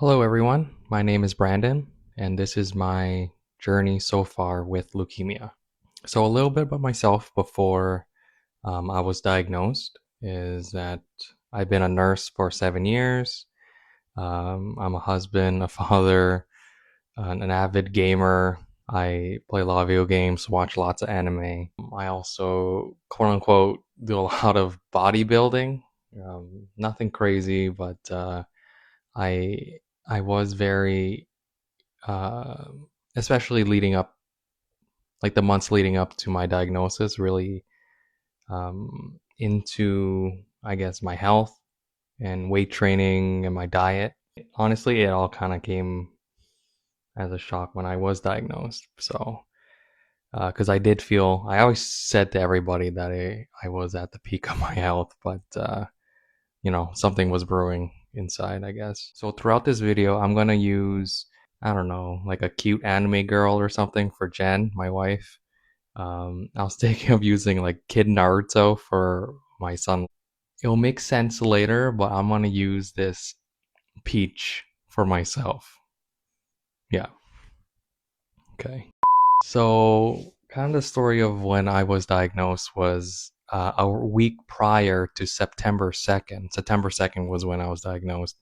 Hello, everyone. My name is Brandon, and this is my journey so far with leukemia. So, a little bit about myself before I was diagnosed is that I've been a nurse for 7 years. I'm a husband, a father, an avid gamer. I play a lot of video games, watch lots of anime. I also, quote unquote, do a lot of bodybuilding. Nothing crazy, but I I was very uh, especially leading up, like the months leading up to my diagnosis, really into, I guess, my health and weight training and my diet. Honestly, it all kind of came as a shock when I was diagnosed. So, because I did feel, I always said to everybody that I was at the peak of my health, but, something was brewing inside, I guess. So, throughout this video, I'm going to use, I don't know, like a cute anime girl or something for Jen, my wife. I was thinking of using like Kid Naruto for my son. It'll make sense later, but I'm gonna use this Peach for myself. Yeah, okay. So, kind of the story of when I was diagnosed was a week prior to September 2nd. September 2nd was when I was diagnosed.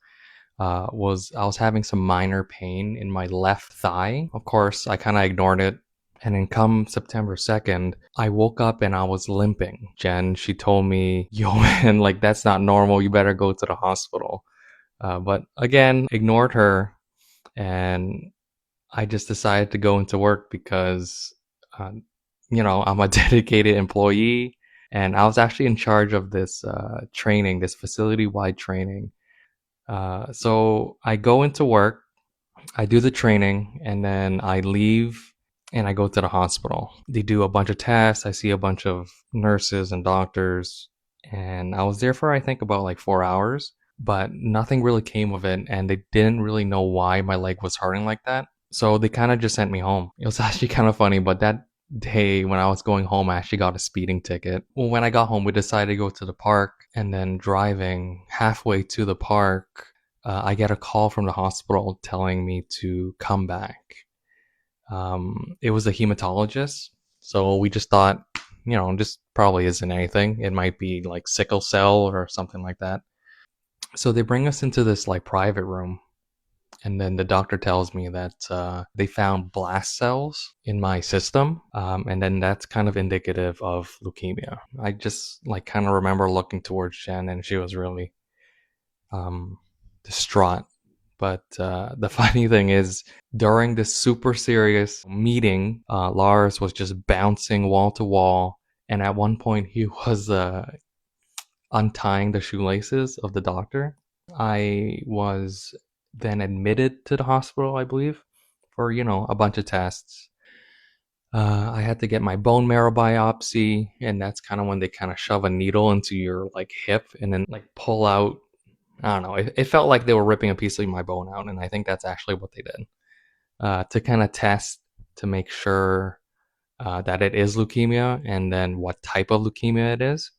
Was I was having some minor pain in my left thigh. Of course, I kind of ignored it. And then come September 2nd, I woke up and I was limping. Jen, she told me, yo, man, like that's not normal. You better go to the hospital. But again, ignored her. And I just decided to go into work because, uh, I'm a dedicated employee. And I was actually in charge of this training, this facility wide training. So I go into work, I do the training, and then I leave and I go to the hospital. They do a bunch of tests. I see a bunch of nurses and doctors. And I was there for, I think, about like 4 hours, but nothing really came of it. And they didn't really know why my leg was hurting like that. So they kind of just sent me home. It was actually kind of funny, but that day when I was going home, I actually got a speeding ticket. Well, when I got home, we decided to go to the park, and then driving halfway to the park, I get a call from the hospital telling me to come back. It was a hematologist, so we just thought, this probably isn't anything. It might be like sickle cell or something like that. So they bring us into this like private room, and then the doctor tells me that they found blast cells in my system, and then that's kind of indicative of leukemia. I just like kind of remember looking towards Jen, and she was really distraught. But the funny thing is, during this super serious meeting, Lars was just bouncing wall to wall, and at one point he was untying the shoelaces of the doctor. I was then admitted to the hospital, I believe, for a bunch of tests. I had to get my bone marrow biopsy, and that's kind of when they kind of shove a needle into your like hip and then like pull out. I don't know. It felt like they were ripping a piece of my bone out, and I think that's actually what they did to kind of test to make sure that it is leukemia and then what type of leukemia it is.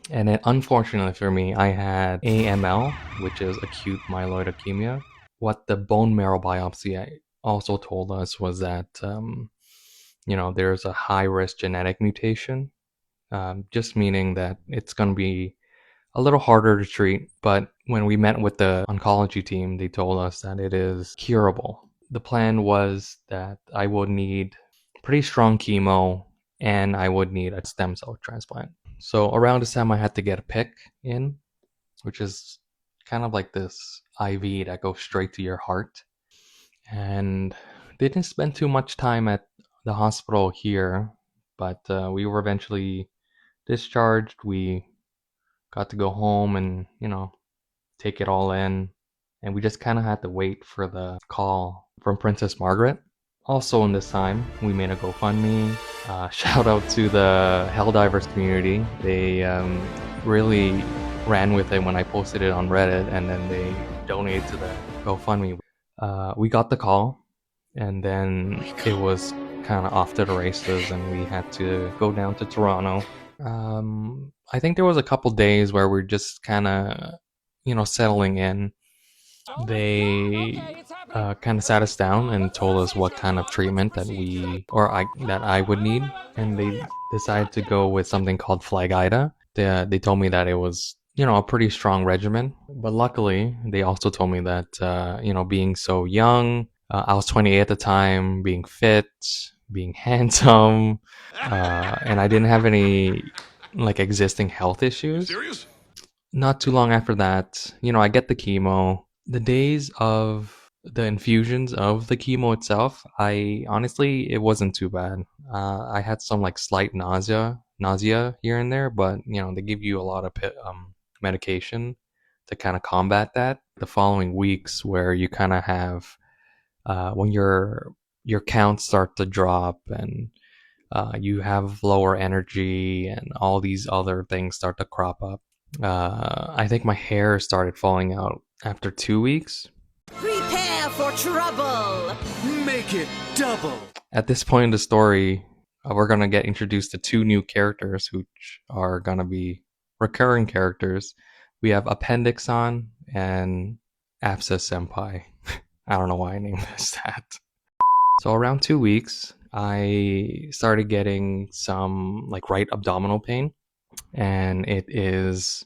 And then, unfortunately for me, I had AML, which is acute myeloid leukemia. What the bone marrow biopsy also told us was that, there's a high risk genetic mutation, just meaning that it's going to be a little harder to treat. But when we met with the oncology team, they told us that it is curable. The plan was that I would need pretty strong chemo and I would need a stem cell transplant. So around this time, I had to get a pick in, which is kind of like this IV that goes straight to your heart. And they didn't spend too much time at the hospital here, but we were eventually discharged. We got to go home and, take it all in. And we just kind of had to wait for the call from Princess Margaret. Also, in this time, we made a GoFundMe. Shout out to the Helldivers community. They really ran with it when I posted it on Reddit, and then they donated to the GoFundMe. We got the call, and then it was kind of off to the races, and we had to go down to Toronto. I think there was a couple days where we're just kind of, settling in. They kind of sat us down and told us what kind of treatment that I would need, and they decided to go with something called Flagida. They told me that it was, a pretty strong regimen, but luckily they also told me that, being so young, I was 28 at the time, being fit, being handsome, and I didn't have any like existing health issues. Not too long after that, I get the chemo. The days of the infusions of the chemo itself, I honestly, it wasn't too bad. I had some like slight nausea here and there, but they give you a lot of medication to kind of combat that. The following weeks, where you kind of have when your counts start to drop and you have lower energy and all these other things start to crop up. I think my hair started falling out after 2 weeks. Prepare for trouble! Make it double! At this point in the story, we're going to get introduced to two new characters, which are going to be recurring characters. We have Appendixon and Abscess Senpai. I don't know why I named this that. So around 2 weeks, I started getting some like right abdominal pain, and it is,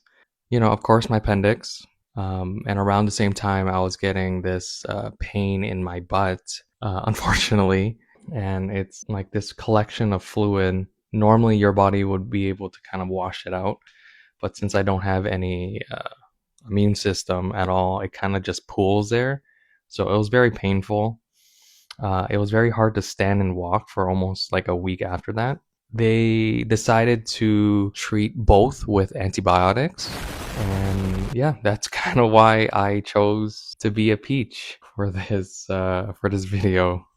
of course, my appendix. And around the same time, I was getting this pain in my butt, unfortunately, and it's like this collection of fluid. Normally, your body would be able to kind of wash it out, but since I don't have any immune system at all, it kind of just pools there. So it was very painful. It was very hard to stand and walk for almost like a week after that. They decided to treat both with antibiotics. And yeah, that's kind of why I chose to be a peach for this video.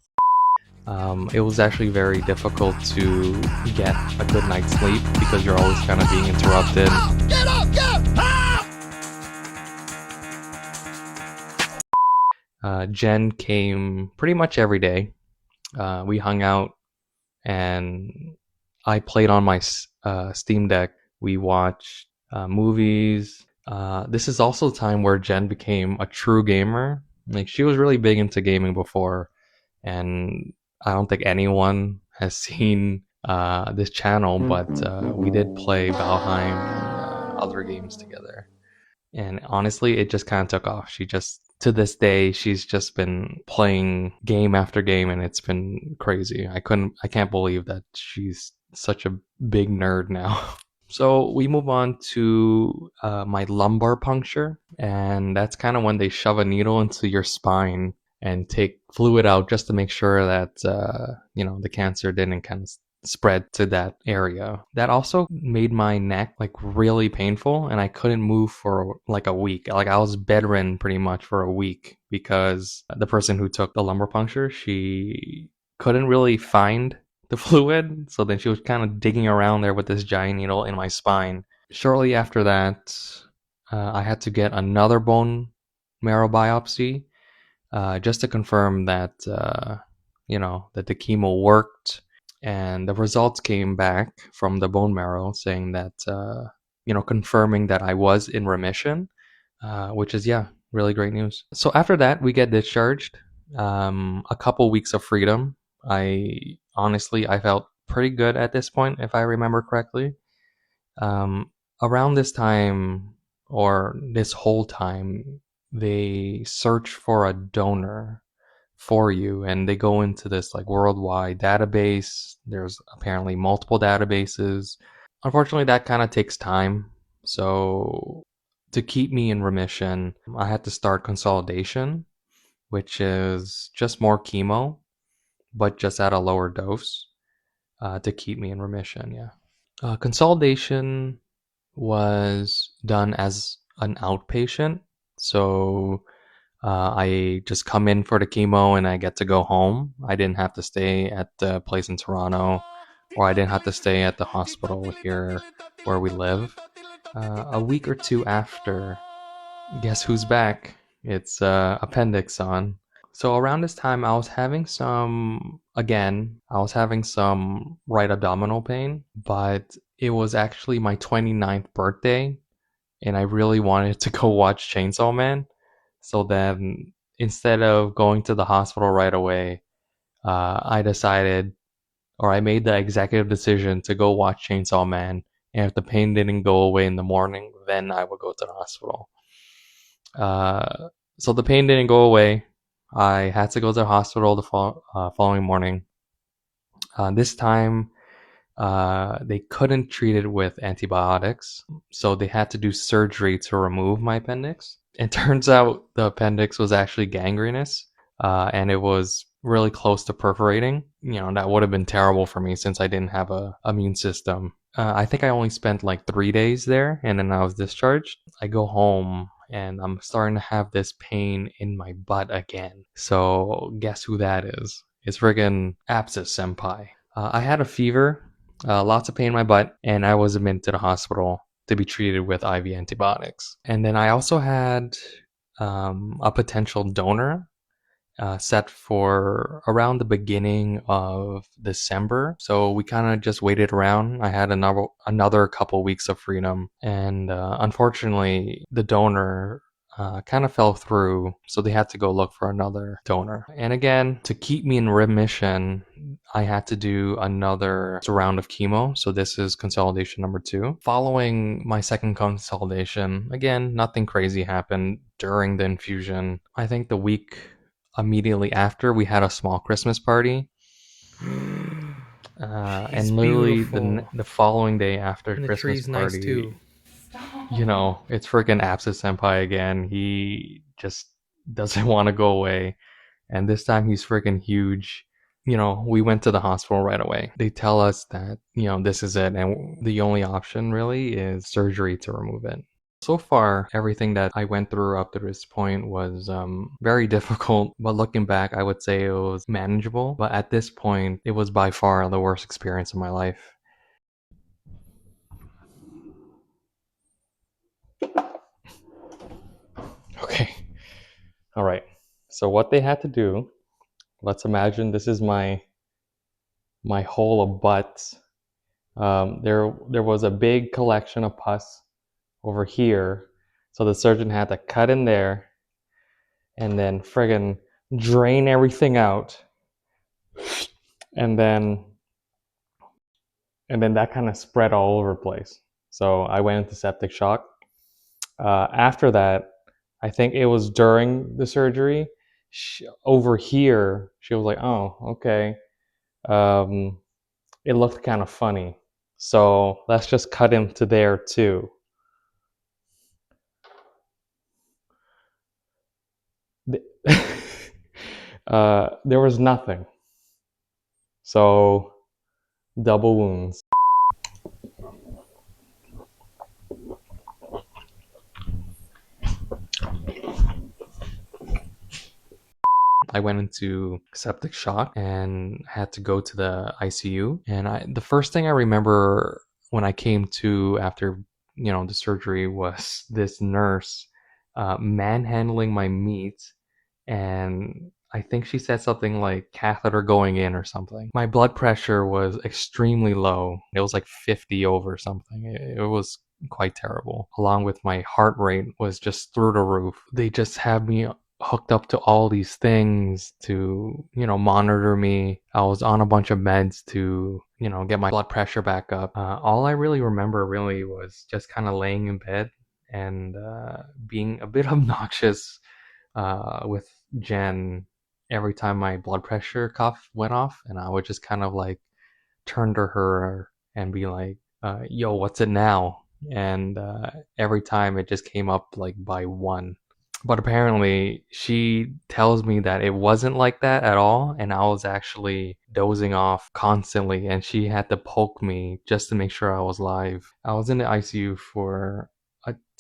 It was actually very difficult to get a good night's sleep because you're always kind of being interrupted. Get up! Get up! Jen came pretty much every day. We hung out and I played on my Steam Deck. We watched movies. This is also a time where Jen became a true gamer. Like, she was really big into gaming before, and I don't think anyone has seen this channel, but we did play Valheim and other games together. And honestly, it just kind of took off. To this day, she's just been playing game after game, and it's been crazy. I can't believe that she's such a big nerd now. So we move on to my lumbar puncture, and that's kind of when they shove a needle into your spine and take fluid out just to make sure that the cancer didn't kind of spread to that area. That also made my neck like really painful, and I couldn't move for like a week. Like, I was bedridden pretty much for a week because the person who took the lumbar puncture, she couldn't really find the fluid, so then she was kind of digging around there with this giant needle in my spine. Shortly after that, I had to get another bone marrow biopsy just to confirm that that the chemo worked. And the results came back from the bone marrow saying that, confirming that I was in remission, which is, really great news. So after that, we get discharged. A couple weeks of freedom. I felt pretty good at this point, if I remember correctly. Around this time, or this whole time, they search for a donor for you, and they go into this like worldwide database. There's apparently multiple databases. Unfortunately, that kind of takes time. So to keep me in remission, I had to start consolidation, which is just more chemo, but just at a lower dose to keep me in remission. Consolidation was done as an outpatient. So I just come in for the chemo and I get to go home. I didn't have to stay at the place in Toronto, or I didn't have to stay at the hospital here where we live. A week or two after, guess who's back? It's Appendixon. So around this time, I was having some right abdominal pain, but it was actually my 29th birthday, and I really wanted to go watch Chainsaw Man. So then instead of going to the hospital right away, I decided, or I made the executive decision to go watch Chainsaw Man. And if the pain didn't go away in the morning, then I would go to the hospital. Uh, so the pain didn't go away. I had to go to the hospital the following morning. This time, they couldn't treat it with antibiotics, so they had to do surgery to remove my appendix. It turns out the appendix was actually gangrenous, and it was really close to perforating. You know, that would have been terrible for me since I didn't have a immune system. I think I only spent like 3 days there, and then I was discharged. I go home and I'm starting to have this pain in my butt again. So guess who that is? It's friggin' Abscess Senpai. I had a fever, lots of pain in my butt, and I was admitted to the hospital to be treated with IV antibiotics. And then I also had a potential donor set for around the beginning of December. So we kind of just waited around. I had another couple weeks of freedom, and unfortunately, the donor kind of fell through, so they had to go look for another donor. And again, to keep me in remission, I had to do another round of chemo. So this is consolidation number 2. Following my second consolidation, again, nothing crazy happened during the infusion. I think the week immediately after, we had a small Christmas party. He's And literally beautiful. the following day after And the Christmas tree's nice party, too. it's freaking Abscess Senpai again. He just doesn't want to go away. And this time he's freaking huge. We went to the hospital right away. They tell us that, this is it. And the only option really is surgery to remove it. So far, everything that I went through up to this point was very difficult. But looking back, I would say it was manageable. But at this point, it was by far the worst experience of my life. Okay. All right. So what they had to do, let's imagine this is my hole of butts. There was a big collection of pus over here, so the surgeon had to cut in there and then friggin' drain everything out, and then that kind of spread all over the place. So I went into septic shock. After that, I think it was during the surgery. Over here, she was like, "Oh, okay." Um, it looked kind of funny, so let's just cut into there too. There was nothing. So, double wounds. I went into septic shock and had to go to the ICU. And the first thing I remember when I came to after, the surgery was this nurse manhandling my meat, and I think she said something like catheter going in or something. My blood pressure was extremely low. It was like 50 over something. It was quite terrible. Along with my heart rate was just through the roof. They just had me hooked up to all these things to, monitor me. I was on a bunch of meds to, get my blood pressure back up. All I really remember really was just kind of laying in bed and being a bit obnoxious with Jen every time my blood pressure cuff went off, and I would just kind of like turn to her and be like, "Yo, what's it now?" And every time it just came up like by one. But apparently, she tells me that it wasn't like that at all, and I was actually dozing off constantly, and she had to poke me just to make sure I was live. I was in the ICU for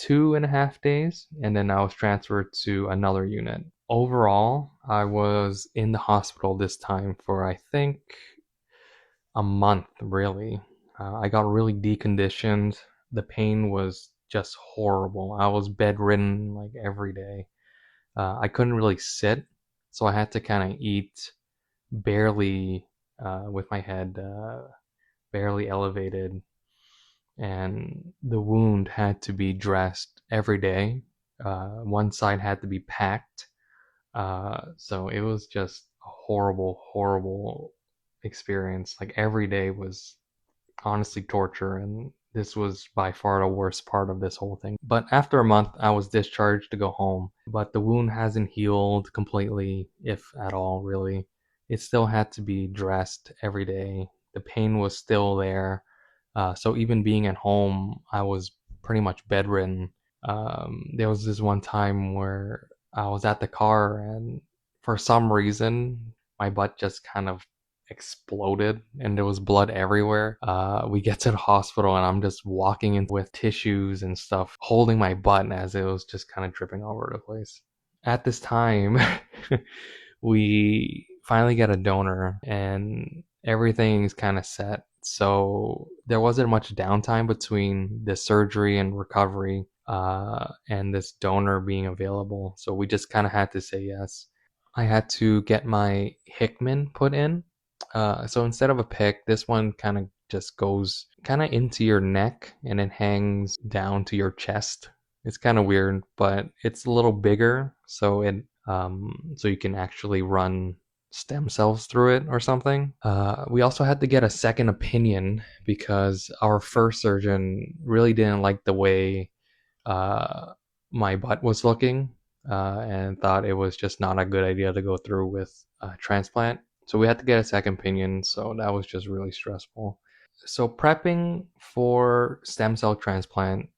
2.5 days, and then I was transferred to another unit. Overall, I was in the hospital this time for I think a month, really. I got really deconditioned. The pain was just horrible. I was bedridden like every day. I couldn't really sit, so I had to kind of eat barely with my head barely elevated, and the wound had to be dressed every day One side had to be packed. So it was just a horrible, horrible experience. Like every day was honestly torture, and this was by far the worst part of this whole thing. But after a month, I was discharged to go home, but the wound hasn't healed completely, if at all, really. It still had to be dressed every day. The pain was still there. So even being at home, I was pretty much bedridden. There was this one time where I was at the car, and for some reason, my butt just kind of exploded and there was blood everywhere. We get to the hospital and I'm just walking in with tissues and stuff, holding my butt as it was just kind of dripping all over the place. At this time, we finally get a donor and everything's kind of set. So there wasn't much downtime between the surgery and recovery and this donor being available. So we just kind of had to say yes. I had to get my Hickman put in. So instead of a pick, this one kind of just goes kind of into your neck and it hangs down to your chest. It's kind of weird, but it's a little bigger, so so you can actually run stem cells through it or something. We also had to get a second opinion because our first surgeon really didn't like the way uh, my butt was looking and thought it was just not a good idea to go through with a transplant. So we had to get a second opinion. So that was just really stressful. So prepping for stem cell transplant,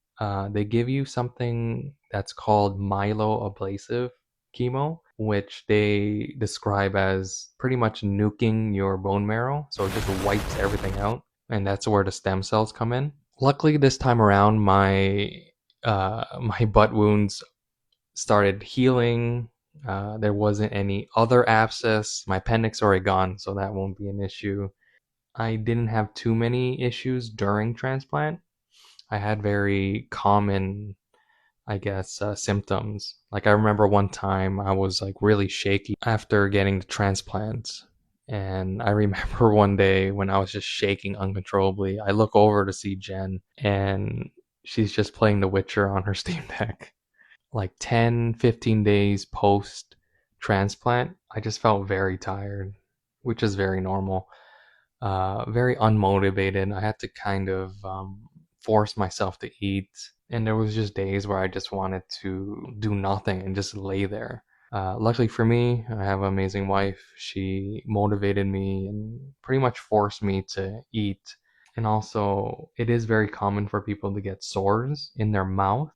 they give you something that's called myeloablasive chemo, which they describe as pretty much nuking your bone marrow. So it just wipes everything out. And that's where the stem cells come in. Luckily, this time around, my butt wounds started healing. There wasn't any other abscess. My appendix already gone, so that won't be an issue. I didn't have too many issues during transplant. I had very common, I guess, symptoms. Like I remember one time I was like really shaky after getting the transplant. And I remember one day when I was just shaking uncontrollably, I look over to see Jen and she's just playing The Witcher on her Steam Deck. Like 10, 15 days post transplant, I just felt very tired, which is very normal. Very unmotivated. I had to kind of force myself to eat. And there was just days where I just wanted to do nothing and just lay there. Luckily for me, I have an amazing wife. She motivated me and pretty much forced me to eat. And also, it is very common for people to get sores in their mouth,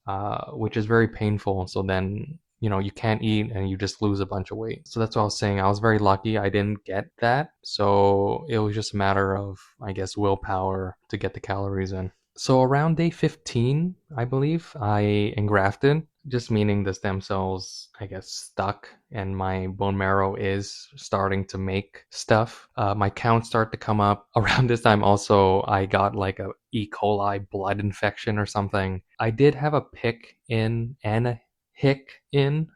which is very painful. So then, you can't eat and you just lose a bunch of weight. So that's what I was saying. I was very lucky I didn't get that. So it was just a matter of, I guess, willpower to get the calories in. So around day 15, I believe, I engrafted, just meaning the stem cells, I guess, stuck and my bone marrow is starting to make stuff. My counts start to come up. Around this time also, I got like a E. coli blood infection or something. I did have a pick in and a hick in.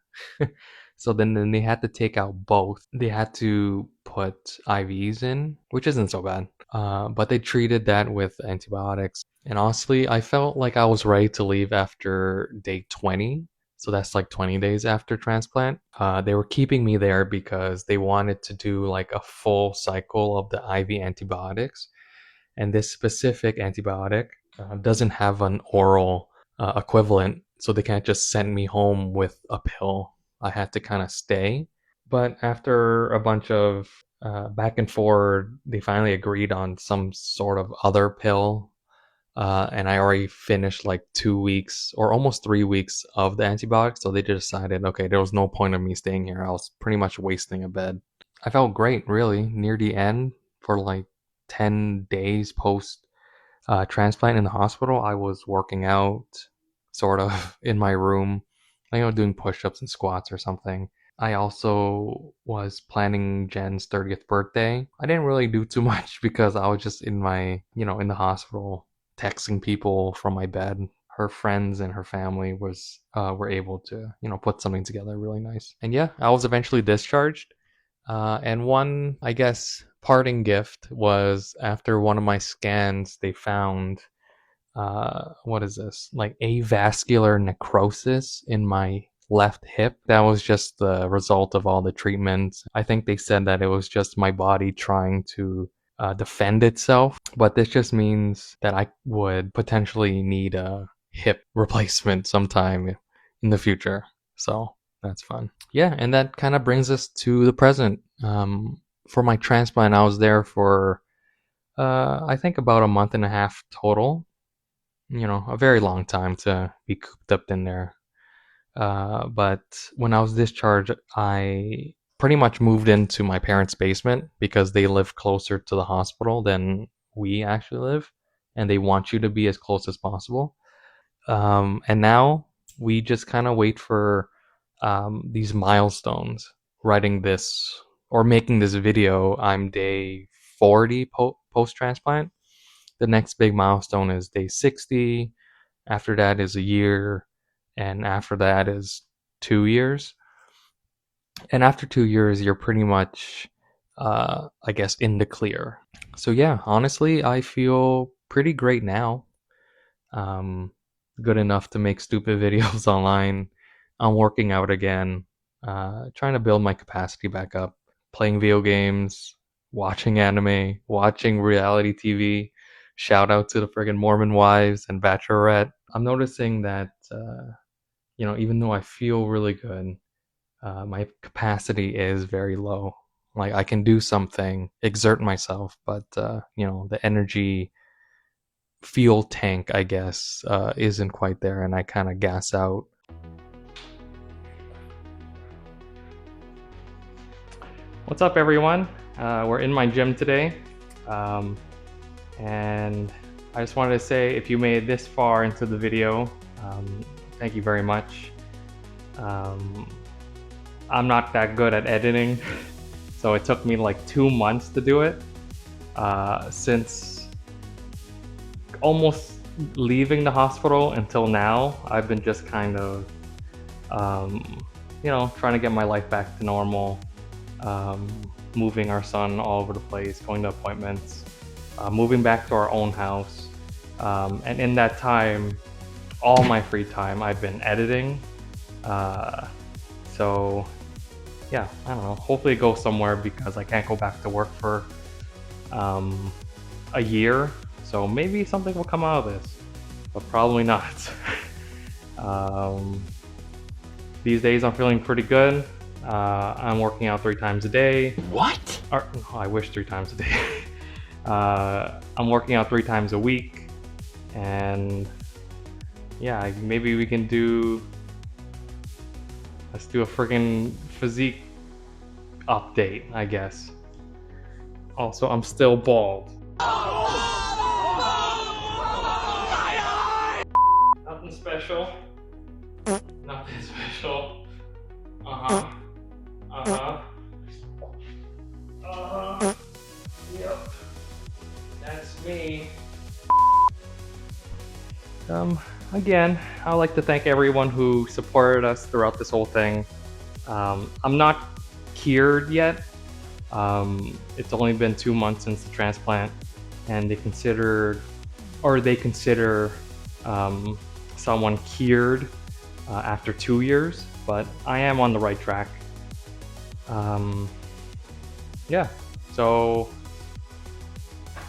So then they had to take out both. They had to put IVs in, which isn't so bad. But they treated that with antibiotics. And honestly, I felt like I was ready to leave after day 20. So that's like 20 days after transplant. They were keeping me there because they wanted to do like a full cycle of the IV antibiotics. And this specific antibiotic doesn't have an oral equivalent. So they can't just send me home with a pill. I had to kind of stay. But after a bunch of back and forth, they finally agreed on some sort of other pill. And I already finished like 2 weeks or almost 3 weeks of the antibiotics. So they just decided, okay, there was no point of me staying here. I was pretty much wasting a bed. I felt great, really, near the end for like 10 days post transplant in the hospital. I was working out sort of in my room, doing push ups and squats or something. I also was planning Jen's 30th birthday. I didn't really do too much because I was just in the hospital texting people from my bed. Her friends and her family were able to put something together really nice. And yeah, I was eventually discharged. And one, I guess, parting gift was after one of my scans, they found what is this? Like avascular necrosis in my left hip. That was just the result of all the treatments. I think they said that it was just my body trying to defend itself, but this just means that I would potentially need a hip replacement sometime in the future. So that's fun. Yeah, and that kind of brings us to the present. For my transplant, I was there for I think about a month and a half total. You know, a very long time to be cooped up in there. But when I was discharged, I pretty much moved into my parents' basement because they live closer to the hospital than we actually live, and they want you to be as close as possible. And now we just kind of wait for these milestones. Writing this or making this video, I'm day 40 post transplant. The next big milestone is day 60. After that is a year, and after that is 2 years. And after 2 years, you're pretty much, I guess, in the clear. So yeah, honestly, I feel pretty great now. Um, Good enough to make stupid videos online. I'm working out again, trying to build my capacity back up, playing video games, watching anime, watching reality TV. Shout out to the friggin' Mormon wives and Bachelorette. I'm noticing that, even though I feel really good, my capacity is very low. Like I can do something, exert myself, but the energy fuel tank, I guess, isn't quite there, and I kind of gas out. What's up, everyone? We're in my gym today, and I just wanted to say, if you made it this far into the video, thank you very much. I'm not that good at editing, so it took me like 2 months to do it. Since almost leaving the hospital until now, I've been just kind of, trying to get my life back to normal, moving our son all over the place, going to appointments, moving back to our own house. And in that time, all my free time, I've been editing. So yeah, I don't know. Hopefully it goes somewhere because I can't go back to work for a year. So maybe something will come out of this, but probably not. These days I'm feeling pretty good. I'm working out 3 times a day. What? Or, no, I wish 3 times a day. I'm working out 3 times a week, and yeah, maybe we can let's do a friggin' physique update, I guess. Also, I'm still bald. Nothing special. Nothing special. Uh-huh. Uh-huh. Uh-huh. Yep. That's me. Again, I'd like to thank everyone who supported us throughout this whole thing. I'm not cured yet. It's only been 2 months since the transplant, and they consider someone cured after 2 years, but I am on the right track. Yeah, so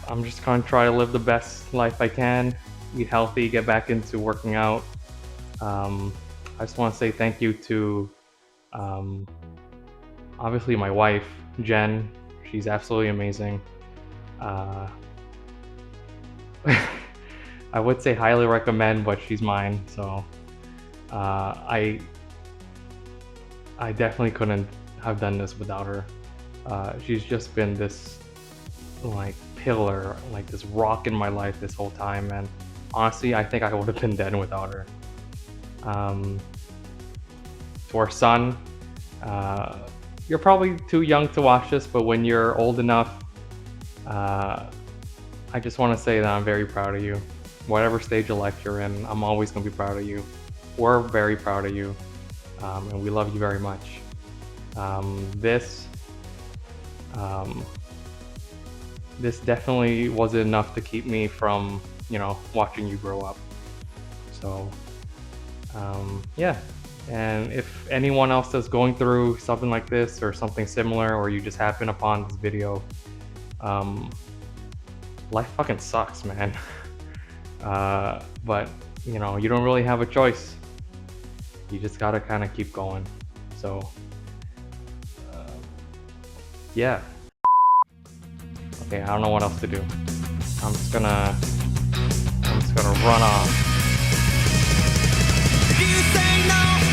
I'm just gonna try to live the best life I can, eat healthy, get back into working out. I just want to say thank you to obviously my wife, Jen. She's absolutely amazing. I would say highly recommend, but she's mine, so I definitely couldn't have done this without her. She's just been this like pillar, like this rock in my life this whole time, and honestly, I think I would have been dead without her. To our son, you're probably too young to watch this, but when you're old enough, I just want to say that I'm very proud of you. Whatever stage of life you're in, I'm always going to be proud of you. We're very proud of you, and we love you very much. This definitely wasn't enough to keep me from watching you grow up. So, yeah. And if anyone else is going through something like this or something similar, or you just happen upon this video, life fucking sucks, man. But you don't really have a choice. You just gotta kind of keep going. So, yeah. Okay, I don't know what else to do. I'm just gonna run off. You say no.